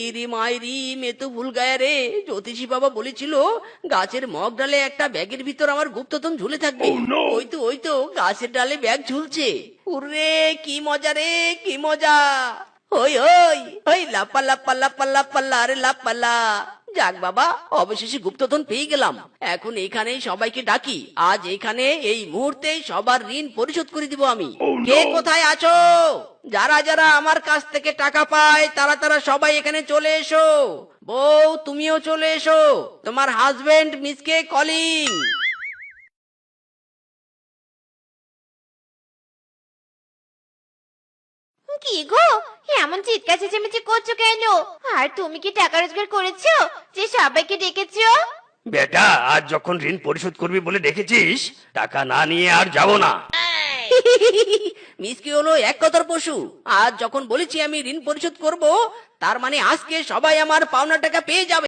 ইরি মাইরি মে তো ভুল গায়া রে। জ্যোতিষী বাবা বলেছিল গাছের মগ ডালে একটা ব্যাগের ভিতর আমার গুপ্তধন ঝুলে থাকবে। ওই তো গাছের ডালে ব্যাগ ঝুলছে। উরে কি মজা রে, কি মজা। ওই ওই ওই লাপ্পা লাপ্পা লাপ্পা লাপ্পাল্লা, আরে লাপ্পাল্লা। যাক বাবা, অবশেষে গুপ্তধন পেয়ে গেলাম। এখন এখানেই সবাইকে ডাকি, আজ এখানে এই মুহূর্তে সবার ঋণ পরিশোধ করে দিব আমি। কে কোথায় আছো? যারা যারা আমার কাছ থেকে টাকা পায় তারা তারা সবাই এখানে চলে এসো। বউ, তুমিও চলে এসো, তোমার হাজবেন্ড মিসকে কলিং। কি গো, এমন চিৎকার চেঁচামেচি করছো কেন? আর তুমি কি টাকা রোজগার করেছো যে সবাইকে ডেকেছো? বেটা, আজ যখন ঋণ পরিশোধ করবি বলে ডেকেছিস, টাকা না নিয়ে আর যাবো না। মিসকে হলো এক কথার পশু। আজ যখন বলেছি আমি ঋণ পরিশোধ করব, তার মানে আজকে সবাই আমার পাওনা টাকা পেয়ে যাবে।